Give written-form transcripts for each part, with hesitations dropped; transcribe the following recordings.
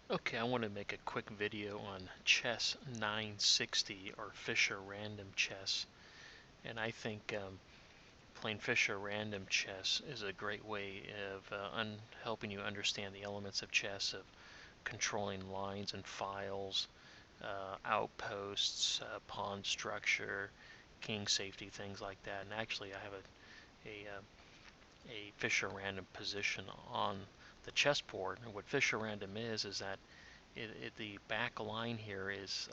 Okay, I want to make a quick video on chess 960 or Fischer random chess, and I think playing Fischer random chess is a great way of helping you understand the elements of chess, of controlling lines and files, outposts, pawn structure, king safety, things like that. And actually, I have a Fischer random position on the chessboard. And what Fischer random is that the back line here is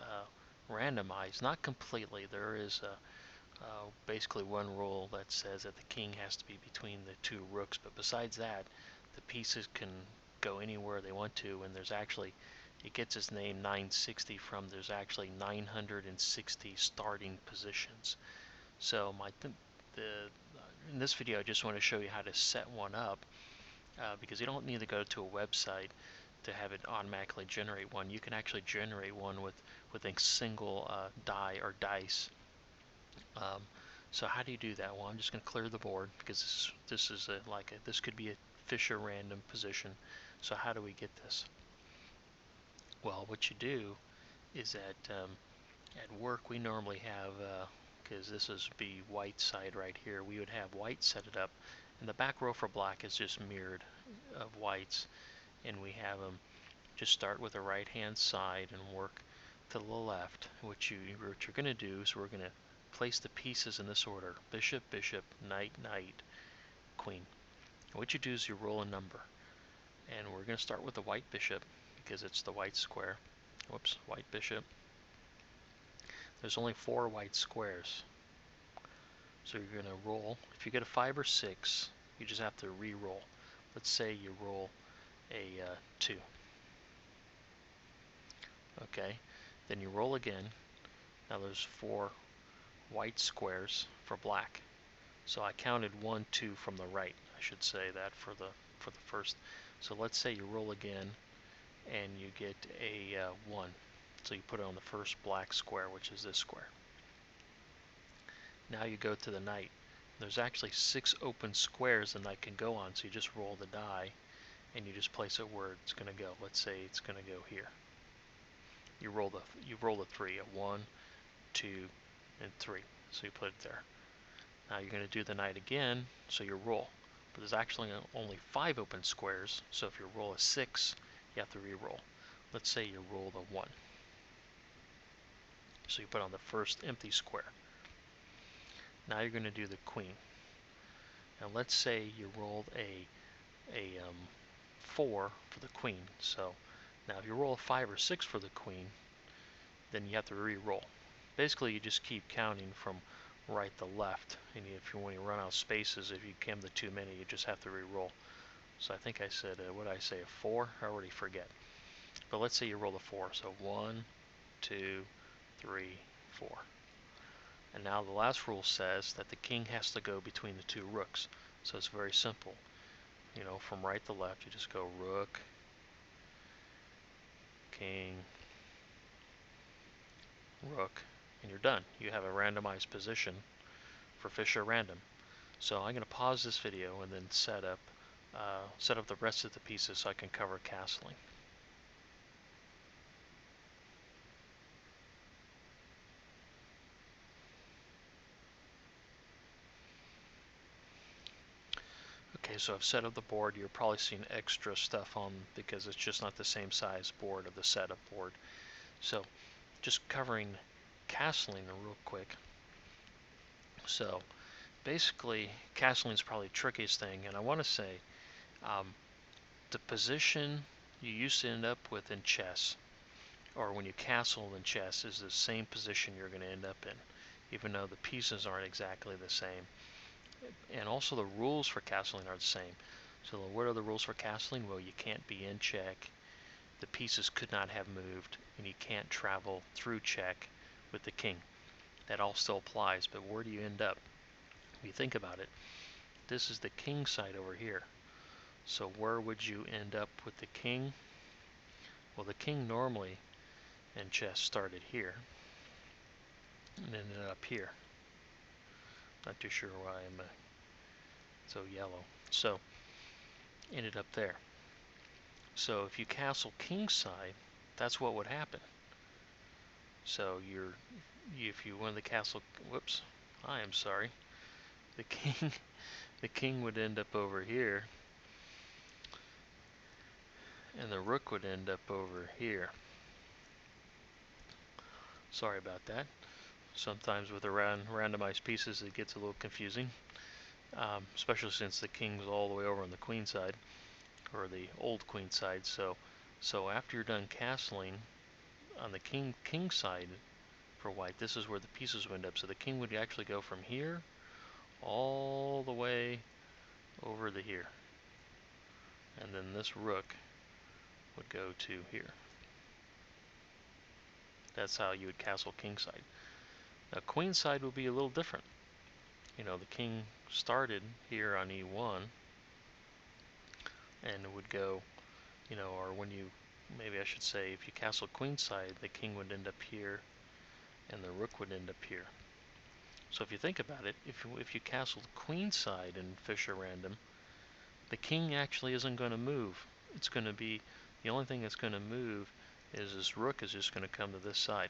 randomized, not completely. There is basically one rule that says that the king has to be between the two rooks, but besides that, the pieces can go anywhere they want to, and there's actually, it gets its name 960 from, there's actually 960 starting positions. So in this video I just want to show you how to set one up, because you don't need to go to a website to have it automatically generate one. You can actually generate one with a single die or dice. Um, so how do you do that? Well, I'm just going to clear the board because this is this could be a Fischer random position. So how do we get this? Well, what you do is at work we normally have, because this is be white side right here, we would have white set it up, and the back row for black is just mirrored of whites, and we have them just start with the right hand side and work to the left. What you're going to do is we're going to place the pieces in this order: bishop, bishop, knight, knight, queen. And what you do is you roll a number, and we're going to start with the white bishop because it's the white square. Whoops, white bishop. There's only 4 white squares, so you're going to roll. If you get a 5 or 6, you just have to re-roll. Let's say you roll a 2. Okay, then you roll again. Now there's 4 white squares for black. So I counted 1, 2 from the right. I should say that for the first. So let's say you roll again and you get a 1. So you put it on the first black square, which is this square. Now you go to the knight. There's actually 6 open squares the knight can go on, so you just roll the die and you just place it where it's going to go. Let's say it's going to go here. You roll the 3, a 1, 2, and 3. So you put it there. Now you're going to do the knight again, so you roll. But there's actually only 5 open squares, so if you roll a 6, you have to re-roll. Let's say you roll the 1. So you put on the first empty square. Now you're going to do the queen. Now let's say you rolled a 4 for the queen. So now if you roll a 5 or 6 for the queen, then you have to re-roll. Basically you just keep counting from right to left, and when you run out of spaces, if you come to too many, you just have to re-roll. So I think I said, what did I say, a 4? I already forget. But let's say you roll a 4. So 1, 2, 3, 4. And now the last rule says that the king has to go between the 2 rooks. So it's very simple. You know, from right to left, you just go rook, king, rook, and you're done. You have a randomized position for Fischer random. So I'm going to pause this video and then set up the rest of the pieces so I can cover castling. Okay, so I've set up the board. You're probably seeing extra stuff on because it's just not the same size board of the setup board. So just covering castling real quick. So basically, castling is probably the trickiest thing, and I want to say the position you used to end up with in chess, or when you castle in chess, is the same position you're going to end up in, even though the pieces aren't exactly the same. And also the rules for castling are the same. So what are the rules for castling? Well, you can't be in check, the pieces could not have moved, and you can't travel through check with the king. That all still applies, but where do you end up? If you think about it, this is the king side over here. So where would you end up with the king? Well, the king normally in chess started here and ended up here. Not too sure why I'm so yellow. So ended up there. So if you castle kingside, that's what would happen. So if you win the castle, whoops, I am sorry. The king, the king would end up over here, and the rook would end up over here. Sorry about that. Sometimes with the randomized pieces, it gets a little confusing, especially since the king's all the way over on the queen side, or the old queen side. So after you're done castling on the king side for white, this is where the pieces would end up. So the king would actually go from here all the way over to here, and then this rook would go to here. That's how you would castle kingside. Now queenside would be a little different. You know, the king started here on e1, and it would go, you know, or when you, maybe I should say, if you castle queenside, the king would end up here, and the rook would end up here. So if you think about it, if you castled queenside in Fischer random, the king actually isn't going to move. It's going to be, the only thing that's going to move is this rook is just going to come to this side,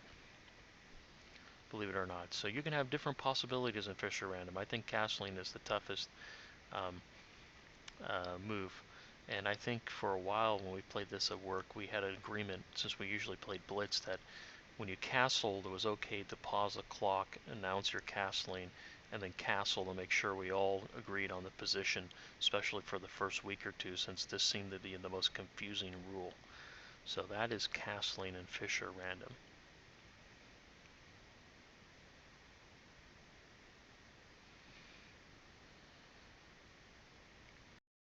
believe it or not. So you can have different possibilities in Fischer random. I think castling is the toughest um, move. And I think for a while when we played this at work, we had an agreement, since we usually played Blitz, that when you castled, it was okay to pause the clock, announce your castling, and then castle to make sure we all agreed on the position, especially for the first week or two, since this seemed to be the most confusing rule. So that is castling in Fischer random.